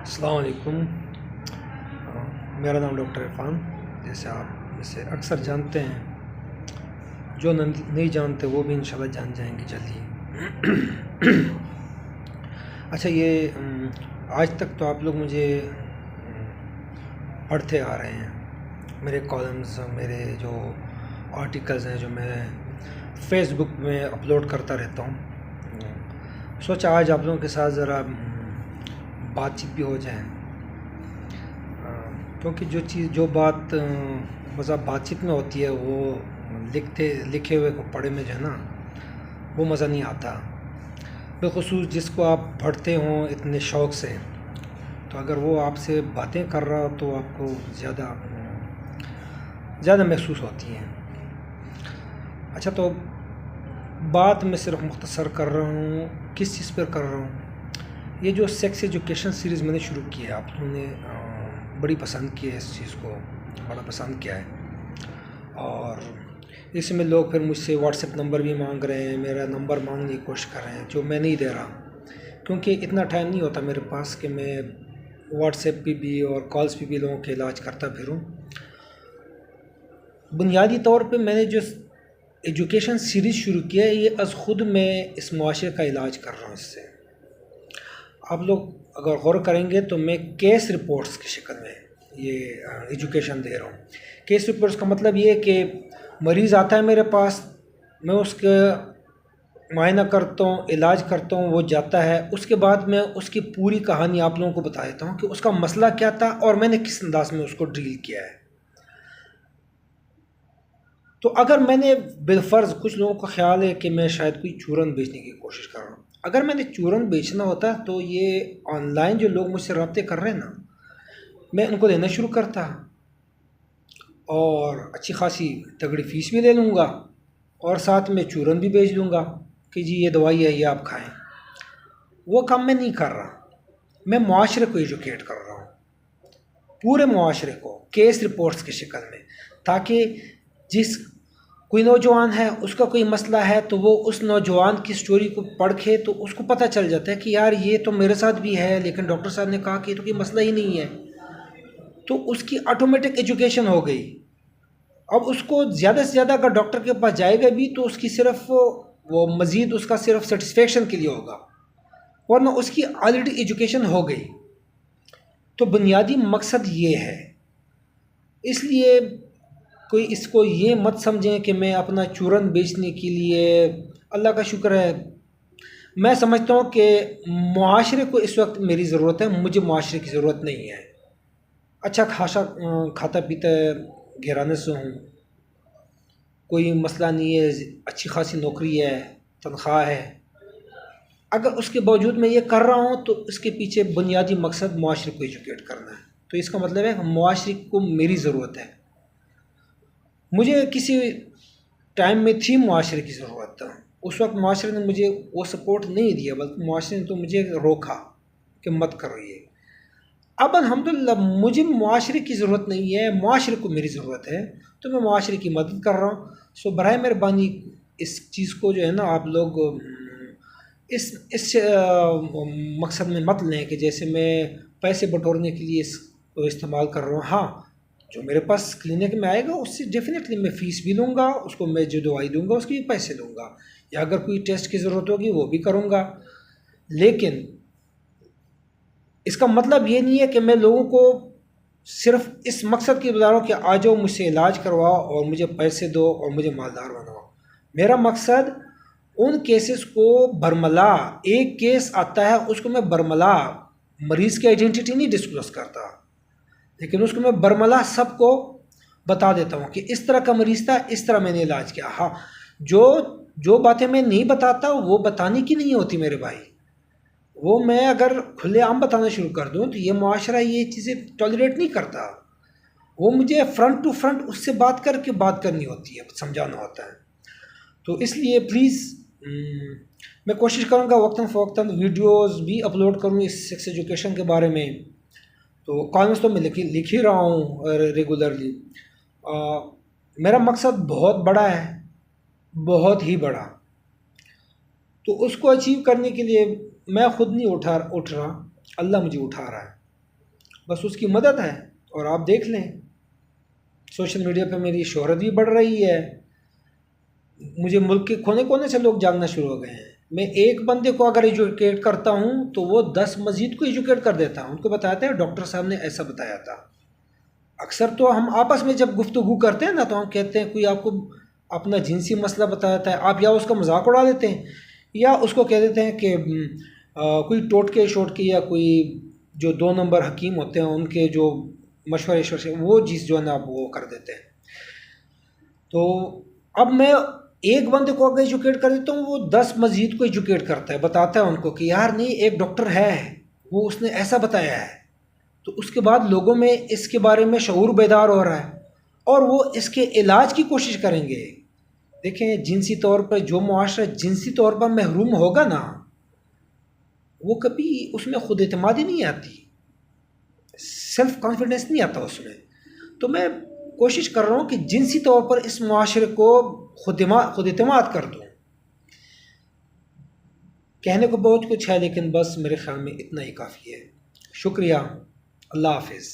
अस्सलाम वालेकुम। मेरा नाम डॉक्टर इरफान। जैसे आप इसे अक्सर जानते हैं, जो नहीं जानते वो भी इंशाल्लाह जान जाएंगे जल्दी। अच्छा, ये आज तक तो आप लोग मुझे पढ़ते आ रहे हैं, मेरे कॉलम्स, मेरे जो आर्टिकल्स हैं जो मैं फेसबुक में अपलोड करता रहता हूँ। सोचा आज आप लोगों के साथ ज़रा बातचीत भी हो जाए, क्योंकि जो बात मज़ा बातचीत में होती है वो लिखे हुए को पढ़े में जो है ना वो मज़ा नहीं आता। बिलखुसूस जिसको आप पढ़ते हों इतने शौक़ से, तो अगर वो आपसे बातें कर रहा हो तो आपको ज़्यादा महसूस होती हैं। अच्छा, तो बात मैं सिर्फ मुख्तसर कर रहा हूँ, किस चीज़ पर कर रहा हूँ। ये जो सेक्स एजुकेशन सीरीज़ मैंने शुरू की है, आप लोगों ने बड़ी पसंद की है, इस चीज़ को बड़ा पसंद किया है। और इसमें लोग फिर मुझसे व्हाट्सएप नंबर भी मांग रहे हैं, मेरा नंबर मांगने की कोशिश कर रहे हैं, जो मैं नहीं दे रहा, क्योंकि इतना टाइम नहीं होता मेरे पास कि मैं व्हाट्सएप पे भी और कॉल्स पे भी लोगों के इलाज करता फिरूं। बुनियादी तौर पे मैंने जो एजुकेशन सीरीज़ शुरू किया है, ये अज़ ख़ुद मैं इस मुआशरे का इलाज कर रहा हूँ। इससे आप लोग अगर गौर करेंगे तो मैं केस रिपोर्ट्स की शक्ल में ये एजुकेशन दे रहा हूँ। केस रिपोर्ट्स का मतलब ये है कि मरीज़ आता है मेरे पास, मैं उसका मुआयना करता हूँ, इलाज करता हूँ, वो जाता है, उसके बाद मैं उसकी पूरी कहानी आप लोगों को बता देता हूँ कि उसका मसला क्या था और मैंने किस अंदाज में उसको डील किया है। तो अगर मैंने बिलफ़र्ज़, कुछ लोगों का ख्याल है कि मैं शायद कोई चूरन बेचने की कोशिश कर रहा हूँ। अगर मैंने चूरन बेचना होता तो ये ऑनलाइन जो लोग मुझसे रब्ते कर रहे हैं ना, मैं उनको लेना शुरू करता और अच्छी खासी तगड़ी फ़ीस भी ले लूँगा और साथ में चूरन भी बेच दूँगा कि जी ये दवाई है, ये आप खाएँ। वो काम मैं नहीं कर रहा, मैं मुआशरे को एजुकेट कर रहा हूँ, पूरे मुआशरे को केस रिपोर्ट्स की शक्ल में, ताकि जिस कोई नौजवान है, उसका कोई मसला है, तो वो उस नौजवान की स्टोरी को पढ़ के तो उसको पता चल जाता है कि यार ये तो मेरे साथ भी है, लेकिन डॉक्टर साहब ने कहा कि तो कोई मसला ही नहीं है। तो उसकी ऑटोमेटिक एजुकेशन हो गई। अब उसको ज़्यादा से ज़्यादा अगर डॉक्टर के पास जाएगा भी तो उसकी सिर्फ वो मज़ीद उसका सिर्फ सेटिस्फेक्शन के लिए होगा, वरना उसकी ऑलरेडी एजुकेशन हो गई। तो बुनियादी मकसद ये है। इसलिए कोई इसको ये मत समझें कि मैं अपना चूरन बेचने के लिए, अल्लाह का शुक्र है, मैं समझता हूँ कि मुआशरे को इस वक्त मेरी ज़रूरत है, मुझे मुआशरे की ज़रूरत नहीं है। अच्छा खासा खाता पीता घराने से हूँ, कोई मसला नहीं है, अच्छी खासी नौकरी है, तनख्वाह है। अगर उसके बावजूद मैं ये कर रहा हूँ तो इसके पीछे बुनियादी मकसद मुआशरे को एजुकेट करना है। तो इसका मतलब है मुआशरे को मेरी ज़रूरत है। मुझे किसी टाइम में थी मुआशरे की ज़रूरत, उस वक्त मुआशरे ने मुझे वो सपोर्ट नहीं दिया, बल्कि मुआशरे ने तो मुझे रोका कि मत करो ये। अब अल्हम्दुलिल्लाह मुझे मुआशरे की ज़रूरत नहीं है, मुआशरे को मेरी ज़रूरत है, तो मैं मुआशरे की मदद कर रहा हूँ। सो बराए मेहरबानी इस चीज़ को जो है ना आप लोग इस मकसद में मत लें कि जैसे मैं पैसे बटोरने के लिए इसको इस्तेमाल कर रहा हूँ। हाँ, जो मेरे पास क्लिनिक में आएगा उससे डेफिनेटली मैं फ़ीस भी लूँगा, उसको मैं जो दवाई दूँगा उसके भी पैसे लूँगा, या अगर कोई टेस्ट की ज़रूरत होगी वो भी करूँगा। लेकिन इसका मतलब ये नहीं है कि मैं लोगों को सिर्फ इस मकसद की बता रहा हूँ कि आ जाओ मुझसे इलाज करवाओ और मुझे पैसे दो और मुझे मालदार बनाओ। मेरा मकसद उन केसेस को बरमला, एक केस आता है उसको मैं बरमला, मरीज़ की आइडेंटिटी नहीं डिस्क्लोज करता, लेकिन उसको मैं बरमला सबको बता देता हूँ कि इस तरह का मरीज़ था, इस तरह मैंने इलाज किया। हाँ, जो बातें मैं नहीं बताता वो बताने की नहीं होती मेरे भाई, वो मैं अगर खुलेआम बताना शुरू कर दूँ तो ये मुआशरा ये चीज़ें टॉलरेट नहीं करता। वो मुझे फ्रंट टू फ्रंट उससे बात करके बात करनी होती है, समझाना होता है। तो इसलिए प्लीज़ मैं कोशिश करूँगा वक्तन फ़वक्तन वीडियोज़ भी अपलोड करूँ इस सेक्स एजुकेशन के बारे में। तो कॉलम्स तो मैं लिख ही रहा हूँ रेगुलरली। मेरा मकसद बहुत बड़ा है, बहुत ही बड़ा। तो उसको अचीव करने के लिए मैं ख़ुद नहीं उठ रहा, अल्लाह मुझे उठा रहा है। बस उसकी मदद है। और आप देख लें, सोशल मीडिया पे मेरी शोहरत भी बढ़ रही है, मुझे मुल्क के कोने कोने से लोग जानना शुरू हो गए हैं। मैं एक बंदे को अगर एजुकेट करता हूँ तो वो 10 मजीद को एजुकेट कर देता हूँ, उनको बताते हैं डॉक्टर साहब ने ऐसा बताया था। अक्सर तो हम आपस में जब गुफ्तगू करते हैं ना, तो हम कहते हैं कोई आपको अपना जिनसी मसला बताता है, आप या उसका मजाक उड़ा देते हैं या उसको कह देते हैं कि कोई टोटके शोटके या कोई जो 2 नंबर हकीम होते हैं उनके जो मशवरे से वो चीज़ जो है ना आप वो कर देते हैं। तो अब मैं एक बंदे को अगर एजुकेट कर देता हूँ, वो 10 मजीद को एजुकेट करता है, बताता है उनको कि यार नहीं, एक डॉक्टर है, वो उसने ऐसा बताया है। तो उसके बाद लोगों में इसके बारे में शऊर बेदार हो रहा है और वो इसके इलाज की कोशिश करेंगे। देखें, जिनसी तौर पर जो मुआशरा जिनसी तौर पर महरूम होगा ना, वो कभी उसमें खुद एतमादी नहीं आती, सेल्फ कॉन्फिडेंस नहीं आता उसमें। तो मैं कोशिश कर रहा हूँ कि जिनसी तौर पर इस मुआशरे को खुद एतमाद कर दूँ। कहने को बहुत कुछ है, लेकिन बस मेरे ख्याल में इतना ही काफ़ी है। शुक्रिया। अल्लाह हाफिज़।